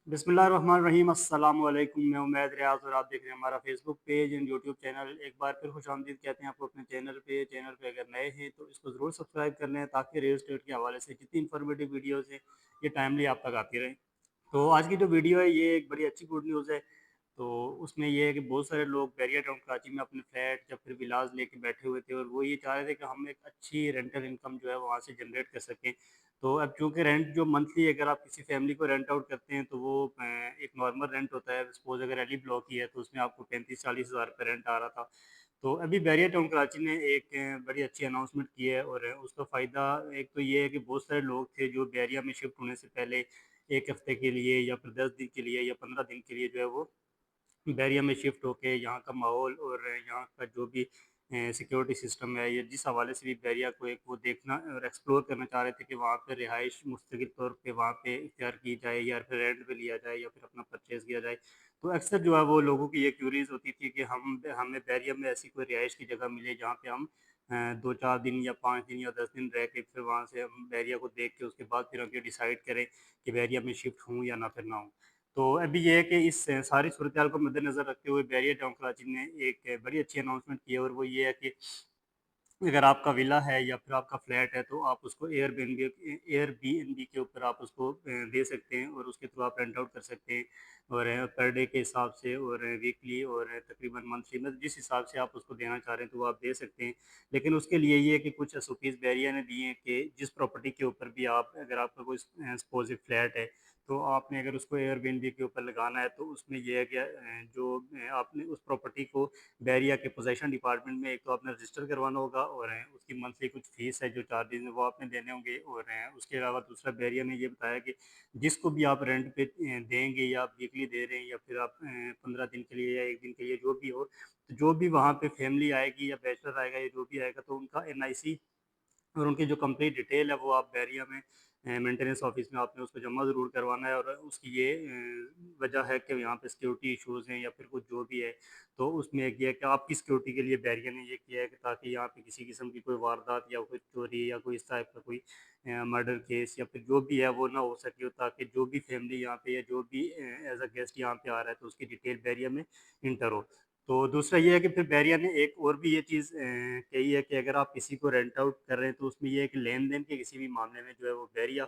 बिस्मिल्लाहिर्रहमानिर्रहीम अस्सलाम वालेकुम। मैं उमैद रियाज और आप देख रहे हैं हमारा Facebook page and YouTube channel. एक बार फिर खुशामदीद कहते हैं आपको अपने चैनल पे अगर नए हैं तो इसको ज़रूर सब्सक्राइब कर लें ताकि रियल एस्टेट के हवाले से जितनी इन्फॉर्मेटिव वीडियोज़ हैं ये टाइमली आप तक आती रहें। तो आज की जो वीडियो है ये एक बड़ी अच्छी गुड न्यूज़ है। तो उसमें ये है कि बहुत सारे लोग बैरियर टाउन कराची में अपने फ्लैट या फिर विलाज लेके बैठे हुए थे और वो ये चाह रहे थे कि हम एक अच्छी रेंटल इनकम जो है वहाँ से जनरेट कर सकें। तो अब चूँकि रेंट जो मंथली अगर आप किसी फैमिली को रेंट आउट करते हैं तो वो एक नॉर्मल रेंट होता है। सपोज़ अगर एली ब्लॉक की है तो उसमें आपको 35-40 हज़ार रुपये रेंट आ रहा था। तो अभी बैरियर टाउन कराची ने एक बड़ी अच्छी अनाउंसमेंट की है और उसका फ़ायदा एक तो ये है कि बहुत सारे लोग थे जो बैरिया में शिफ्ट होने से पहले 1 हफ़्ते के लिए या फिर 10 दिन के लिए या 15 दिन के लिए जो है वो बैरिया में शिफ्ट होके यहाँ का माहौल और यहाँ का जो भी सिक्योरिटी सिस्टम है या जिस हवाले से भी बैरिया को एक वो देखना और एक्सप्लोर करना चाह रहे थे कि वहाँ पे रिहाइश मुस्तकिल तौर पे वहाँ पे इख्तियार की जाए या फिर रेंट पे लिया जाए या फिर अपना परचेज़ किया जाए। तो अक्सर जो है वो लोगों की ये क्यूरीज़ होती थी कि हम हमें बैरिया में ऐसी कोई रिहाइश की जगह मिले जहाँ पे हम 2-4 दिन या 5 दिन या 10 दिन रह के फिर वहाँ से हम बैरिया को देख के उसके बाद फिर आगे डिसाइड करें कि बैरिया में शिफ्ट हूँ या ना फिर ना हूँ। तो अभी ये है कि इस सारी सूरत-हाल को मद्देनज़र रखते हुए बैरियर टाउन कराची ने एक बड़ी अच्छी अनाउंसमेंट की है और वो ये है कि अगर आपका विला है या फिर आपका फ्लैट है तो आप उसको एयरबीएनबी के ऊपर आप उसको दे सकते हैं और उसके थ्रू आप रेंट आउट कर सकते हैं और पर डे के हिसाब से और वीकली और तकरीबन मंथली मतलब जिस हिसाब से आप उसको देना चाह रहे हैं तो वो आप दे सकते हैं। लेकिन उसके लिए ये है कि कुछ एसओपीज़ बैरिया ने दिए हैं कि जिस प्रॉपर्टी के ऊपर भी आप अगर आपका कोई सपोज़ फ्लैट है तो आपने अगर उसको एयरबीएनबी के ऊपर लगाना है तो उसमें ये है कि जो आपने उस प्रॉपर्टी को बैरिया के पोजेशन डिपार्टमेंट में एक तो आपने रजिस्टर करवाना होगा और उसकी मंथली कुछ फीस है जो चार्जेज हैं वो आपने देने होंगे और उसके अलावा दूसरा बैरिया ने ये बताया कि जिसको भी आप रेंट पे देंगे या आप वीकली दे रहे हैं या फिर आप 15 दिन के लिए या 1 दिन के लिए जो भी हो, तो जो भी वहाँ पे फैमिली आएगी या बैचलर आएगा या जो भी आएगा तो उनका एनआईसी और उनकी जो कंप्लीट डिटेल है वो आप बैरिया में मेंटेनेंस ऑफिस में आपने उसको जमा ज़रूर करवाना है और उसकी ये वजह है कि यहाँ पे सिक्योरिटी इश्यूज़ हैं या फिर कुछ जो भी है, तो उसमें एक ये है कि आपकी सिक्योरिटी के लिए बैरिया ने ये किया है कि ताकि यहाँ पे किसी किस्म की कोई वारदात या कोई चोरी या कोई इस टाइप का कोई मर्डर केस या फिर जो भी है वो ना हो सके और ताकि जो भी फैमिली यहाँ पे या जो भी एज अ गेस्ट यहाँ पे आ रहा है तो उसकी डिटेल बैरिया में इंटर हो। तो दूसरा ये है कि फिर बैरिया ने एक और भी ये चीज़ कही है कि अगर आप किसी को रेंट आउट कर रहे हैं तो उसमें ये है कि लेन-देन के किसी भी मामले में जो है वो बैरिया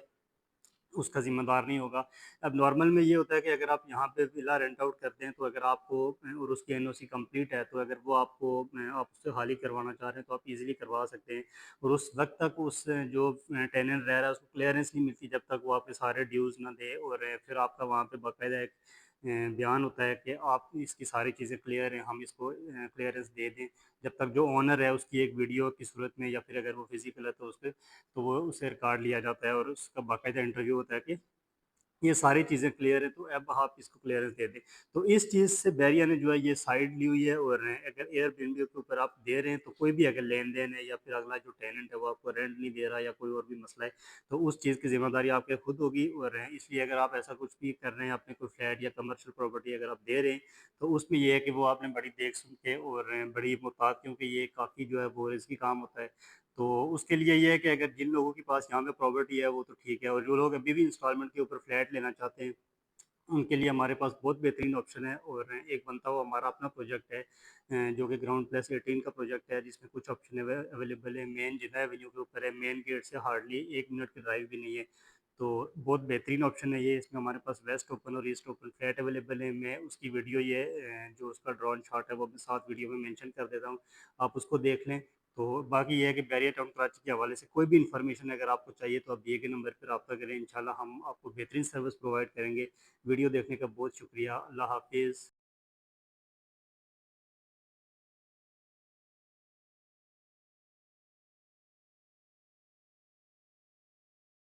उसका ज़िम्मेदार नहीं होगा। अब नॉर्मल में ये होता है कि अगर आप यहाँ पे विला रेंट आउट करते हैं तो अगर आपको और उसकी एनओसी कंप्लीट है तो अगर वो आपको आप उससे खाली करवाना चाह रहे हैं तो आप ईज़िली करवा सकते हैं और उस वक़्त तक उस जो टेनेंट रह रहा है उसको क्लीयरेंस नहीं मिलती जब तक वो आपके सारे ड्यूज़ ना दे और फिर आपका वहाँ पे बाकायदा एक बयान होता है कि आप इसकी सारी चीज़ें क्लियर हैं, हम इसको क्लीयरेंस दे दें। जब तक जो ओनर है उसकी एक वीडियो की सूरत में या फिर अगर वो फिज़िकल है तो उसपे तो वो उससे रिकॉर्ड लिया जाता है और उसका बाकायदा इंटरव्यू होता है कि ये सारी चीज़ें क्लियर है तो अब आप इसको क्लियरेंस दे दें। तो इस चीज़ से बैरिया ने जो है ये साइड ली हुई है और अगर एयरबीएनबी के ऊपर आप दे रहे हैं तो कोई भी अगर लेन-देन है या फिर अगला जो टेनेंट है वो आपको रेंट नहीं दे रहा या कोई और भी मसला है, तो उस चीज़ की ज़िम्मेदारी आपके खुद होगी और इसलिए अगर आप ऐसा कुछ भी कर रहे हैं अपने कोई फ्लैट या कमर्शियल प्रॉपर्टी अगर आप दे रहे हैं, तो उसमें ये है कि वो आपने बड़ी देख-सुन के और बड़ी मुहतात क्योंकि ये काफ़ी जो है वो रिस्की काम होता है। तो उसके लिए ये है कि अगर जिन लोगों के पास यहाँ पे प्रॉपर्टी है वो तो ठीक है और जो लोग अभी भी इंस्टॉलमेंट के ऊपर फ्लैट लेना चाहते हैं, उनके लिए हमारे पास बहुत बेहतरीन ऑप्शन है और एक बनता हुआ हमारा अपना प्रोजेक्ट है जो कि ग्राउंड प्लस 18 का प्रोजेक्ट है जिसमें कुछ ऑप्शन अवेलेबल है। मेन जिन्ना एवेन्यू के ऊपर है, मेन गेट से हार्डली 1 मिनट की ड्राइव भी नहीं है। तो बहुत बेहतरीन ऑप्शन है ये, इसमें हमारे पास वेस्ट ओपन और ईस्ट ओपन फ्लैट अवेलेबल है। मैं उसकी वीडियो ये जो उसका ड्रोन शॉट है वो अपने साथ वीडियो में मेंशन कर देता हूँ, आप उसको देख लें। तो बाकी ये है कि बैरियर टाउन कराची के हवाले से कोई भी इन्फॉर्मेशन अगर आपको चाहिए तो आप दिए गए नंबर पर रब्ता करें, इंशाल्लाह हम आपको बेहतरीन सर्विस प्रोवाइड करेंगे। वीडियो देखने का बहुत शुक्रिया। अल्लाह हाफ़िज़।